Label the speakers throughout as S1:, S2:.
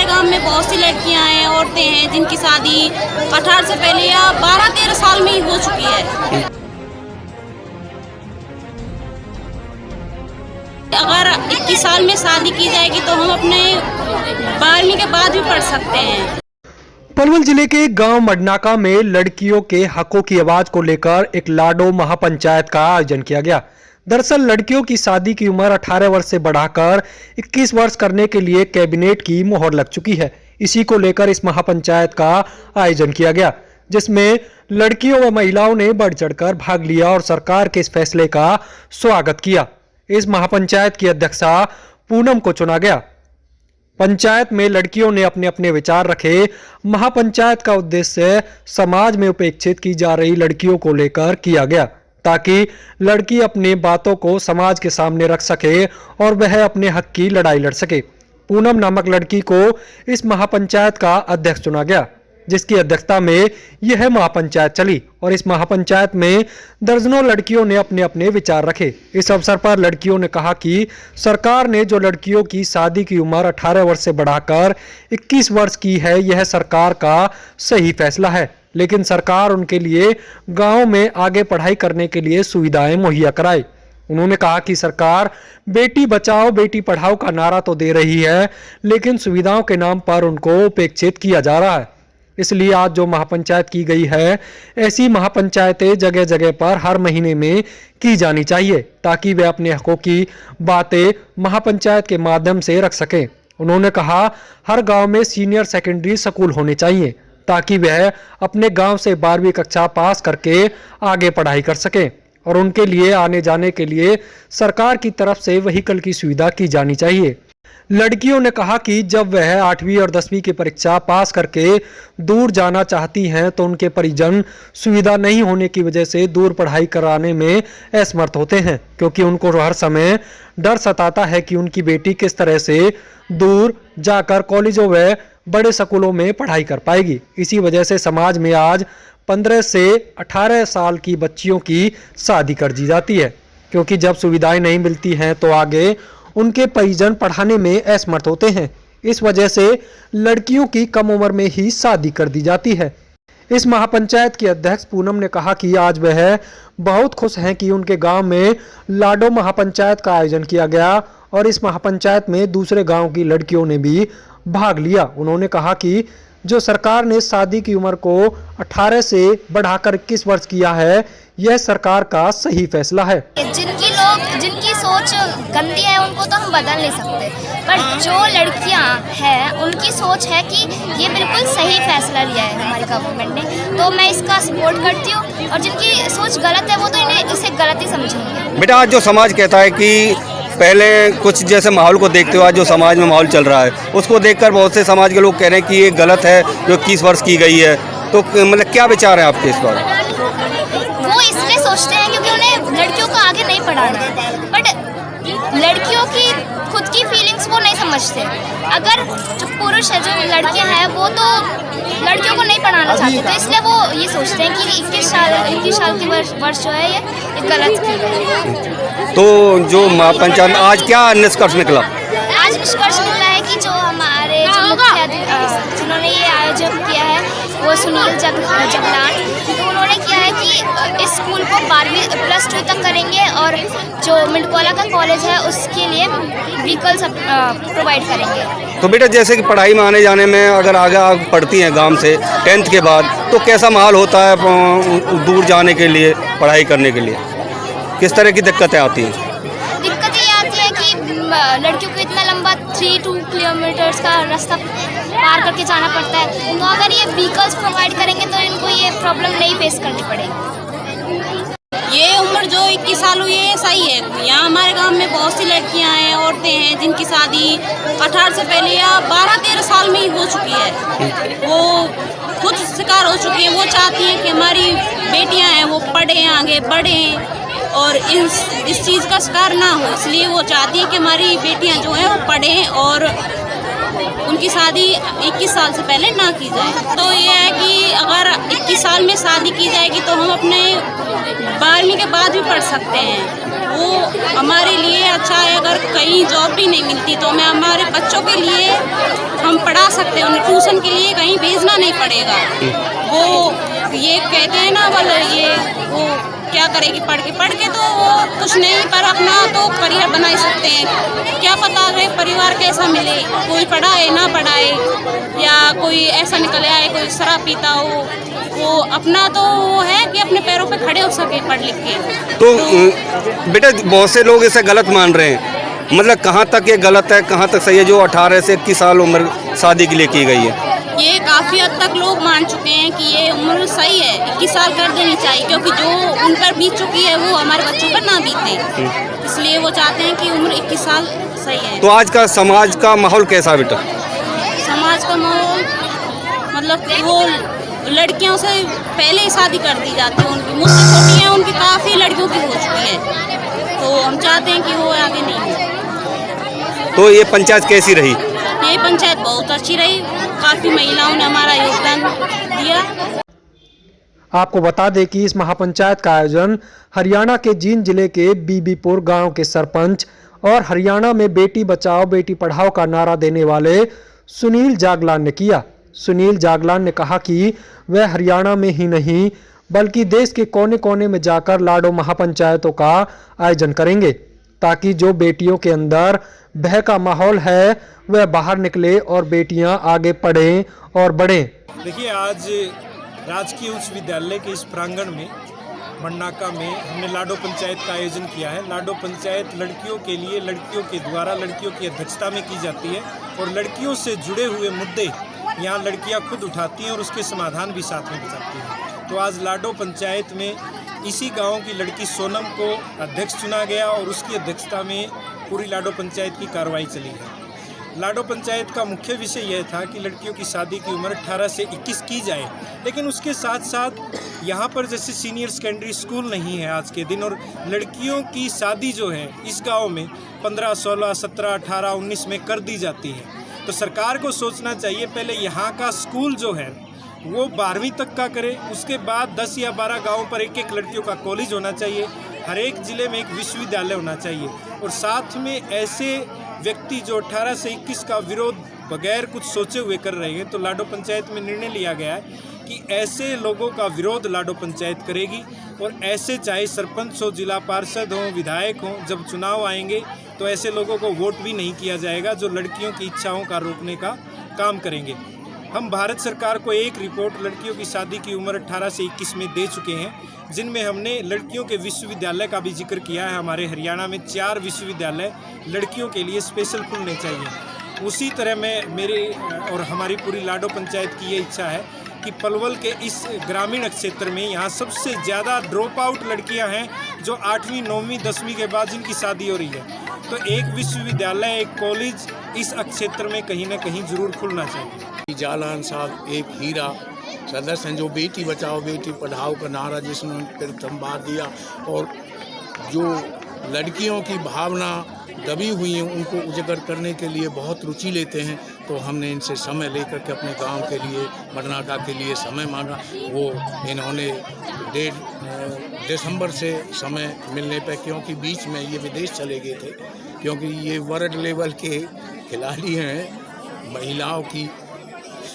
S1: गांव में बहुत सी लड़कियां हैं, औरतें हैं जिनकी शादी 18 से पहले या 12-13 साल में ही हो चुकी है। अगर 21 साल में शादी की जाएगी तो हम अपने 12वीं के बाद भी पढ़ सकते हैं।
S2: पलवल जिले के गांव मडनाका में लड़कियों के हकों की आवाज को लेकर एक लाडो महापंचायत का आयोजन किया गया। दरअसल लड़कियों की शादी की उम्र 18 वर्ष से बढ़ाकर 21 वर्ष करने के लिए कैबिनेट की मोहर लग चुकी है। इसी को लेकर इस महापंचायत का आयोजन किया गया, जिसमें लड़कियों व महिलाओं ने बढ़ चढ़कर भाग लिया और सरकार के इस फैसले का स्वागत किया। इस महापंचायत की अध्यक्षा पूनम को चुना गया। पंचायत में लड़कियों ने अपने अपने विचार रखे। महापंचायत का उद्देश्य समाज में उपेक्षित की जा रही लड़कियों को लेकर किया गया, ताकि लड़की अपनी बातों को समाज के सामने रख सके और वह अपने हक की लड़ाई लड़ सके। पूनम नामक लड़की को इस महापंचायत का अध्यक्ष चुना गया, जिसकी अध्यक्षता में यह महापंचायत चली और इस महापंचायत में दर्जनों लड़कियों ने अपने अपने विचार रखे। इस अवसर पर लड़कियों ने कहा कि सरकार ने जो लड़कियों की शादी की उम्र 18 वर्ष से बढ़ाकर 21 वर्ष की है, यह सरकार का सही फैसला है, लेकिन सरकार उनके लिए गांव में आगे पढ़ाई करने के लिए सुविधाएं मुहैया कराए। उन्होंने कहा कि सरकार बेटी बचाओ बेटी पढ़ाओ का नारा तो दे रही है, लेकिन सुविधाओं के नाम पर उनको उपेक्षित किया जा रहा है। इसलिए आज जो महापंचायत की गई है, ऐसी महापंचायतें जगह जगह पर हर महीने में की जानी चाहिए, ताकि वे अपने हकों की बातें महापंचायत के माध्यम से रख सकें। उन्होंने कहा हर गांव में सीनियर सेकेंडरी स्कूल होने चाहिए, ताकि वह अपने गांव से 12वीं कक्षा पास करके आगे पढ़ाई कर सकें और उनके लिए आने जाने के लिए सरकार की तरफ से व्हीकल की सुविधा की जानी चाहिए। लड़कियों ने कहा कि जब वह 8वीं और 10वीं की परीक्षा पास करके दूर जाना चाहती हैं, तो उनके परिजन सुविधा नहीं होने की वजह से दूर पढ़ाई कराने में असमर्थ होते हैं, क्योंकि उनको हर समय डर सताता है कि उनकी बेटी किस तरह से दूर जाकर कॉलेजों व बड़े स्कूलों में पढ़ाई कर पाएगी। इसी वजह से समाज में आज 15 से 18 साल की बच्चियों की शादी कर दी जाती है, क्योंकि जब सुविधाएं नहीं मिलती हैं तो आगे उनके परिजन पढ़ाने में असमर्थ होते हैं। इस वजह से लड़कियों की कम उम्र में ही शादी कर दी जाती है। इस महापंचायत की अध्यक्ष पूनम ने कहा कि आज वह बहुत खुश हैं कि उनके गांव में लाडो महापंचायत का आयोजन किया गया और इस महापंचायत में दूसरे गांव की लड़कियों ने भी भाग लिया। उन्होंने कहा कि जो सरकार ने शादी की उम्र को 18 से बढ़ाकर 21 वर्ष किया है, यह सरकार का सही फैसला है।
S3: जिनकी सोच गंदी है उनको तो हम बदल नहीं सकते, पर जो लड़कियां हैं उनकी सोच है कि ये बिल्कुल सही फैसला लिया है हमारी गवर्नमेंट ने, तो मैं इसका सपोर्ट करती हूँ। और जिनकी सोच गलत है वो तो इन्हें इसे गलत ही समझेंगे।
S4: बेटा, आज जो समाज कहता है कि पहले कुछ जैसे माहौल को देखते हुए आज जो समाज में माहौल चल रहा है, उसको देखकर बहुत से समाज के लोग कह रहे हैं कि ये गलत है जो 21 वर्ष की गई है, तो मतलब क्या विचार है आपके इस पर?
S3: वो इसलिए सोचते हैं क्योंकि उन्हें लड़कियों को आगे नहीं पढ़ाना है, बट लड़कियों की खुद की फीलिंग्स वो नहीं समझते। अगर जो पुरुष है, जो लड़कियां हैं, वो तो लड़कियों को नहीं पढ़ाना चाहते, तो इसलिए वो ये सोचते हैं कि 21 साल की वर्ष जो है ये गलत की है।
S4: तो जो महापंचायत आज क्या निष्कर्ष निकला?
S3: आज निष्कर्ष निकला है कि जो हमारे जिन्होंने ये आयोजन किया है वो सुनील जगलान, तो उन्होंने किया है कि इस स्कूल को 12वीं +2 तक करेंगे और जो मिंडकोला का कॉलेज है उसके लिए व्हीकल्स प्रोवाइड करेंगे।
S4: तो बेटा, जैसे कि पढ़ाई में आने जाने में अगर आगे पढ़ती हैं गांव से 10th के बाद, तो कैसा माहौल होता है दूर जाने के लिए, पढ़ाई करने के लिए किस तरह की दिक्कतें आती हैं?
S3: दिक्कतें ये आती है कि लड़कियों को इतना लंबा 3-2 किलोमीटर्स का रास्ता पार करके जाना पड़ता है, तो अगर ये व्हीकल्स प्रोवाइड करेंगे तो इनको ये प्रॉब्लम नहीं फेस करनी पड़ेगी।
S1: ये उम्र जो 21 साल हुई है सही है। यहाँ हमारे गांव में बहुत सी लड़कियां हैं, औरतें हैं जिनकी शादी 18 से पहले या 12-13 साल में ही हो चुकी है। वो खुद शिकार हो चुकी हैं। वो चाहती हैं कि हमारी बेटियां हैं वो पढ़ें, आगे बढ़ें और इस चीज़ का शिकार ना हो, इसलिए वो चाहती हैं कि हमारी बेटियां जो हैं वो पढ़ें और उनकी शादी 21 साल से पहले ना की जाए। तो ये है कि अगर 21 साल में शादी की जाएगी तो हम अपने 12वीं के बाद भी पढ़ सकते हैं। वो हमारे लिए अच्छा है। अगर कहीं जॉब भी नहीं मिलती तो मैं हमारे बच्चों के लिए हम पढ़ा सकते हैं, उन्हें ट्यूशन के लिए कहीं भेजना नहीं पड़ेगा। वो ये कहते हैं ना, बोले ये वो क्या करेगी पढ़ के तो वो कुछ नहीं, पर अपना तो करियर बना ही सकते हैं। क्या पता अगर परिवार कैसा मिले, कोई पढ़ाए ना पढ़ाए, या कोई ऐसा निकले आए कोई शराब पीता हो, वो अपना तो वो है कि अपने पैरों पे खड़े हो सके पढ़ लिख के।
S4: तो बेटा बहुत से लोग इसे गलत मान रहे हैं, मतलब कहाँ तक ये गलत है, कहाँ तक सही है जो 18 से 21 साल उम्र शादी के लिए की गई है?
S1: ये काफ़ी हद तक लोग मान चुके हैं कि ये उम्र सही है, 21 साल कर देनी चाहिए, क्योंकि जो उन पर बीत चुकी है वो हमारे बच्चों पर ना बीते, इसलिए वो चाहते हैं कि उम्र 21 साल सही है।
S4: तो आज का समाज का माहौल कैसा है बेटा?
S1: समाज का माहौल मतलब वो लड़कियों से पहले ही शादी कर दी जाती है, उनकी मुझसे छोटी हैं, उनकी काफ़ी लड़कियों की हो चुकी है, तो हम चाहते हैं कि वो आगे नहीं हो।
S4: तो ये पंचायत कैसी रही?
S1: ये पंचायत बहुत अच्छी रही, काफ़ी महिलाओं ने हमारा योगदान दिया।
S2: आपको बता दें कि इस महापंचायत का आयोजन हरियाणा के जींद जिले के बीबीपुर गांव के सरपंच और हरियाणा में बेटी बचाओ बेटी पढ़ाओ का नारा देने वाले सुनील जागलान ने किया। सुनील जागलान ने कहा कि वह हरियाणा में ही नहीं बल्कि देश के कोने कोने में जाकर लाडो महापंचायतों का आयोजन करेंगे, ताकि जो बेटियों के अंदर भय का माहौल है वह बाहर निकले और बेटियां आगे पढ़ें और बढ़ें।
S5: देखिए, आज राजकीय उच्च विद्यालय के इस प्रांगण में मडनाका में हमने लाडो पंचायत का आयोजन किया है। लाडो पंचायत लड़कियों के लिए, लड़कियों के द्वारा, लड़कियों की अध्यक्षता में की जाती है और लड़कियों से जुड़े हुए मुद्दे यहाँ लड़कियाँ खुद उठाती हैं और उसके समाधान भी साथ में बताती हैं। तो आज लाडो पंचायत में इसी गांव की लड़की सोनम को अध्यक्ष चुना गया और उसकी अध्यक्षता में पूरी लाडो पंचायत की कार्रवाई चली है। लाडो पंचायत का मुख्य विषय यह था कि लड़कियों की शादी की उम्र 18 से 21 की जाए, लेकिन उसके साथ साथ यहाँ पर जैसे सीनियर सेकेंडरी स्कूल नहीं है आज के दिन, और लड़कियों की शादी जो है इस गांव में 15, 16, 17, 18, 19 में कर दी जाती है। तो सरकार को सोचना चाहिए, पहले यहाँ का स्कूल जो है वो 12वीं तक का करे, उसके बाद 10 या 12 गाँव पर एक एक लड़कियों का कॉलेज होना चाहिए, हर एक ज़िले में एक विश्वविद्यालय होना चाहिए, और साथ में ऐसे व्यक्ति जो 18 से 21 का विरोध बगैर कुछ सोचे हुए कर रहे हैं। तो लाडो पंचायत में निर्णय लिया गया है कि ऐसे लोगों का विरोध लाडो पंचायत करेगी, और ऐसे चाहे सरपंच हो, जिला पार्षद हो, विधायक हो, जब चुनाव आएंगे तो ऐसे लोगों को वोट भी नहीं किया जाएगा जो लड़कियों की इच्छाओं का रोकने का काम करेंगे। हम भारत सरकार को एक रिपोर्ट लड़कियों की शादी की उम्र 18 से 21 में दे चुके हैं, जिनमें हमने लड़कियों के विश्वविद्यालय का भी जिक्र किया है। हमारे हरियाणा में 4 विश्वविद्यालय लड़कियों के लिए स्पेशल खुलने चाहिए। उसी तरह में मेरी और हमारी पूरी लाडो पंचायत की ये इच्छा है कि पलवल के इस ग्रामीण क्षेत्र में यहाँ सबसे ज़्यादा ड्रॉप आउट लड़कियाँ हैं जो 8वीं, 9वीं, 10वीं के बाद जिनकी शादी हो रही है। तो एक विश्वविद्यालय, एक कॉलेज इस क्षेत्र में कहीं ना कहीं जरूर खुलना चाहिए।
S6: जालान साहब एक हीरा सदस्य हैं जो बेटी बचाओ बेटी पढ़ाओ का नारा जिसने प्रथम बार दिया, और जो लड़कियों की भावना दबी हुई हैं उनको उजागर करने के लिए बहुत रुचि लेते हैं। तो हमने इनसे समय लेकर के अपने गांव के लिए, मडनाका के लिए समय मांगा। वो इन्होंने 1.5 दिसंबर से समय मिलने पर, क्योंकि बीच में ये विदेश चले गए थे, क्योंकि ये वर्ल्ड लेवल के खिलाड़ी हैं। महिलाओं की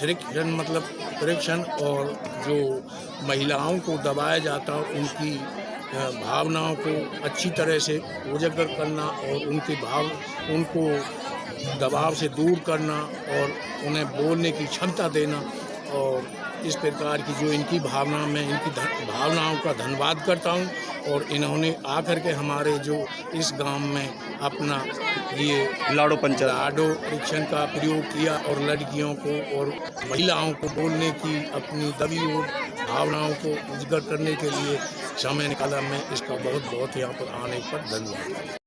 S6: परीक्षण और जो महिलाओं को दबाया जाता उनकी भावनाओं को अच्छी तरह से उजागर करना और उनको दबाव से दूर करना और उन्हें बोलने की क्षमता देना, और इस प्रकार की जो इनकी भावना में इनकी भावनाओं का धन्यवाद करता हूं। और इन्होंने आकर के हमारे जो इस गांव में अपना ये लाडो परीक्षण का प्रयोग किया और लड़कियों को और महिलाओं को बोलने की अपनी दबी हुई भावनाओं को उजागर करने के लिए समय निकाला। मैं इसका बहुत बहुत यहाँ पर आने पर धन्यवाद।